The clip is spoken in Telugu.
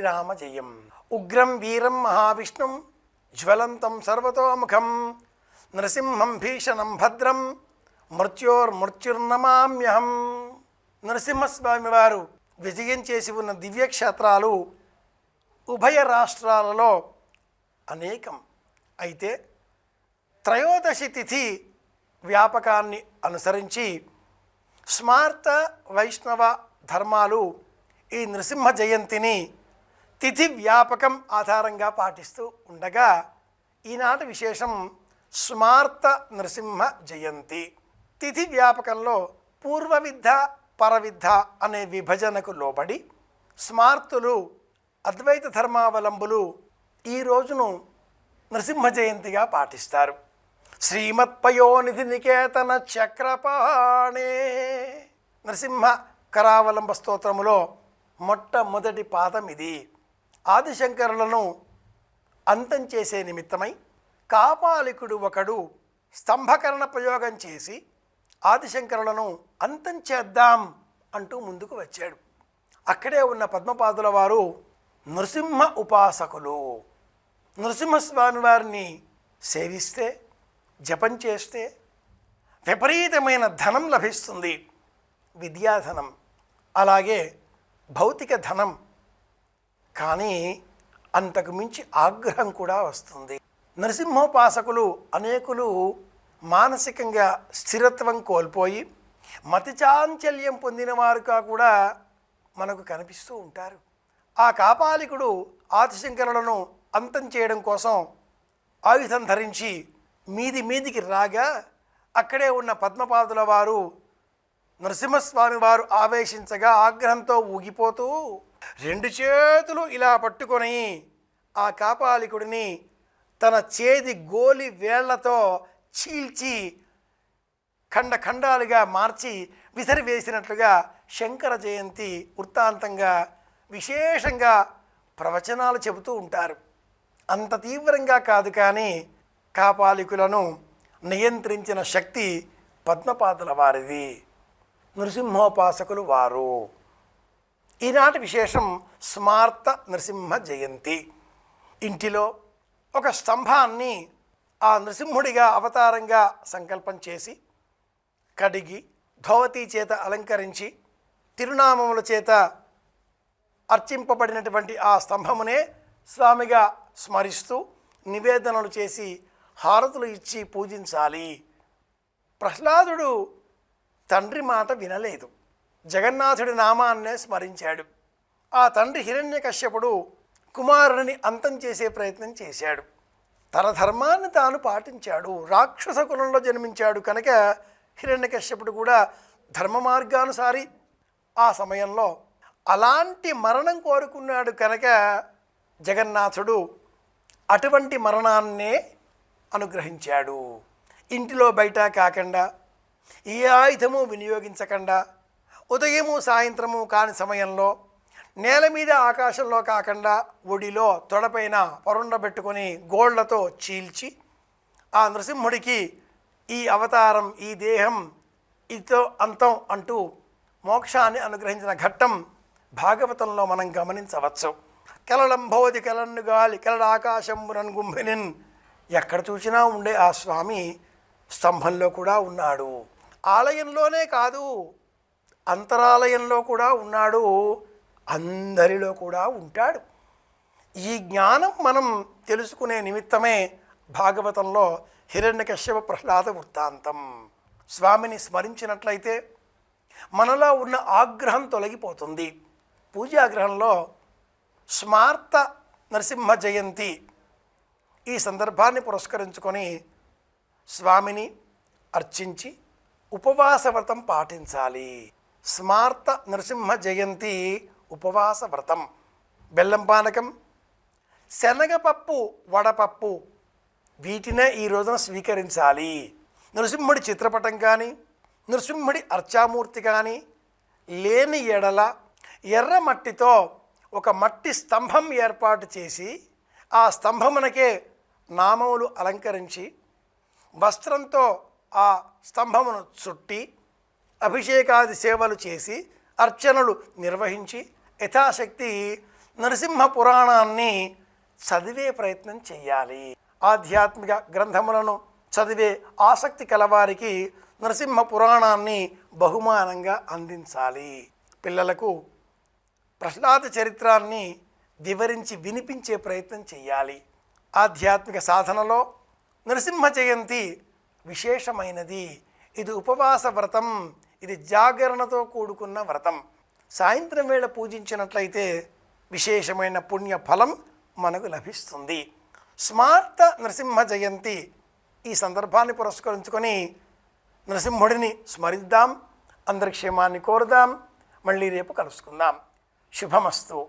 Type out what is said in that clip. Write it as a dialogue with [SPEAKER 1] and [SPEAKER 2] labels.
[SPEAKER 1] శ్రీరామ జయం. ఉగ్రం వీరం మహావిష్ణుం జ్వలంతం సర్వతోముఖం నరసింహం భీషణం భద్రం మృత్యోర్మృత్యుర్నమామ్యహం. నరసింహస్వామి వారు విజయం చేసి ఉన్న దివ్యక్షేత్రాలు ఉభయ రాష్ట్రాలలో అనేకం. అయితే త్రయోదశి తిథి వ్యాపకాన్ని అనుసరించి స్మార్త వైష్ణవ ధర్మాలు ఈ నృసింహ జయంతిని తిథి వ్యాపకం ఆధారంగా పాటిస్తూ ఉండగా ఈనాటి విశేషం స్మార్త నృసింహ జయంతి. తిథి వ్యాపకంలో పూర్వవిద్ధ పరవిద్ధ అనే విభజనకు లోబడి స్మార్తులు అద్వైత ధర్మావలంబులు ఈ రోజును నృసింహ జయంతిగా పాటిస్తారు. శ్రీమత్పయోనిధి నికేతన చక్రపాణే నరసింహ కరావలంబ స్తోత్రములో మొట్టమొదటి పాదం ఇది. ఆదిశంకరులను అంతం చేసే నిమిత్తమై కాపాలికుడు ఒకడు స్తంభకరణ ప్రయోగం చేసి ఆదిశంకరులను అంతం చేద్దాం అంటూ ముందుకు వచ్చాడు. అక్కడే ఉన్న పద్మపాదుల వారు నృసింహ ఉపాసకులు. నృసింహస్వామి వారిని సేవిస్తే జపం చేస్తే విపరీతమైన ధనం లభిస్తుంది. విద్యాధనం, అలాగే భౌతిక ధనం, కానీ అంతకు మించి ఆగ్రహం కూడా వస్తుంది. నరసింహోపాసకులు అనేకులు మానసికంగా స్థిరత్వం కోల్పోయి మతిచాంచల్యం పొందిన వారుగా కూడా మనకు కనిపిస్తూ ఉంటారు. ఆ కాపాలికుడు ఆదిశంకరులను అంతం చేయడం కోసం ఆయుధం ధరించి మీదికి రాగా అక్కడే ఉన్న పద్మపాదుల వారు నరసింహస్వామి వారు ఆవేశించగా ఆగ్రహంతో ఊగిపోతూ రెండు చేతులు ఇలా పట్టుకొని ఆ కాపాలికుడిని తన చేతి గోలి వేళ్లతో చీల్చి ఖండాలుగా మార్చి విసిరివేసినట్లుగా శంకర జయంతి వృత్తాంతంగా విశేషంగా ప్రవచనాలు చెబుతూ ఉంటారు. అంత తీవ్రంగా కాదు, కానీ కాపాలికులను నియంత్రించిన శక్తి పద్మపాదుల వారిది. నృసింహోపాసకులు వారు. ఈనాటి విశేషం స్మార్త నృసింహ జయంతి. ఇంటిలో ఒక స్తంభాన్ని ఆ నృసింహుడిగా అవతారంగా సంకల్పం చేసి కడిగి ధోవతి చేత అలంకరించి తిరునామముల చేత అర్చింపబడినటువంటి ఆ స్తంభమునే స్వామిగా స్మరిస్తూ నివేదనలు చేసి హారతులు ఇచ్చి పూజించాలి. ప్రహ్లాదుడు తండ్రి మాట వినలేదు, జగన్నాథుడి నామాన్నే స్మరించాడు. ఆ తండ్రి హిరణ్యకశ్యపుడు కుమారుడిని అంతం చేసే ప్రయత్నం చేశాడు. తన ధర్మాన్ని తాను పాటించాడు. రాక్షస కులంలో జన్మించాడు కనుక హిరణ్యకశ్యపుడు కూడా ధర్మ మార్గానుసారి ఆ సమయంలో అలాంటి మరణం కోరుకున్నాడు కనుక జగన్నాథుడు అటువంటి మరణాన్నే అనుగ్రహించాడు. ఇంటిలో బయట కాకుండా ఏ ఆయుధము వినియోగించకుండా ఉదయము సాయంత్రము కాని సమయంలో నేల మీద ఆకాశంలో కాకుండా ఒడిలో తొడపైన పరుండబెట్టుకొని గోళ్లతో చీల్చి ఆ నృసింహుడికి ఈ అవతారం, ఈ దేహం ఇతో అంతం అంటూ మోక్షాన్ని అనుగ్రహించిన ఘట్టం భాగవతంలో మనం గమనించవచ్చు. కెలలంభోది కెలన్ను గాలి కెలడ ఆకాశంబునన్ గుంభినిన్. ఎక్కడ చూసినా ఉండే ఆ స్వామి స్తంభంలో కూడా ఉన్నాడు. ఆలయంలోనే కాదు, అంతరాలయంలో కూడా ఉన్నాడు, అందరిలో కూడా ఉంటాడు. ఈ జ్ఞానం మనం తెలుసుకునే నిమిత్తమే భాగవతంలో హిరణ్యకశ్యప ప్రహ్లాద వృత్తాంతం. స్వామిని స్మరించినట్లయితే మనలో ఉన్న ఆగ్రహం తొలగిపోతుంది. పూజాగ్రహంలో స్మార్త నరసింహ జయంతి ఈ సందర్భాన్ని పురస్కరించుకొని స్వామిని అర్చించి ఉపవాస వ్రతం పాటించాలి. స్మార్త నరసింహ జయంతి ఉపవాస వ్రతం. బెల్లం పానకం, శనగపప్పు, వడపప్పు వీటినే ఈ రోజున స్వీకరించాలి. నరసింహుడి చిత్రపటం కానీ నరసింహుడి అర్చామూర్తి కానీ లేని ఎడల ఎర్ర మట్టితో ఒక మట్టి స్తంభం ఏర్పాటు చేసి ఆ స్తంభమునకే నామములు అలంకరించి వస్త్రంతో ఆ స్తంభమును చుట్టి అభిషేకాది సేవలు చేసి అర్చనలు నిర్వహించి యథాశక్తి నరసింహ పురాణాన్ని చదివే ప్రయత్నం చేయాలి. ఆధ్యాత్మిక గ్రంథములను చదివే ఆసక్తి కలవారికి నరసింహ పురాణాన్ని బహుమానంగా అందించాలి. పిల్లలకు ప్రహ్లాద చరిత్రాన్ని వివరించి వినిపించే ప్రయత్నం చేయాలి. ఆధ్యాత్మిక సాధనలో నరసింహ జయంతి విశేషమైనది. ఇది ఉపవాస వ్రతం, ఇది జాగరణతో కూడుకున్న వ్రతం. సాయంత్రం వేళ పూజించినట్లయితే విశేషమైన పుణ్య ఫలం మనకు లభిస్తుంది. స్మార్త నరసింహ జయంతి ఈ సందర్భాన్ని పురస్కరించుకొని నరసింహుడిని స్మరిద్దాం, అందరి క్షేమాన్ని కోరుదాం. మళ్ళీ రేపు కలుసుకుందాం. శుభమస్తు.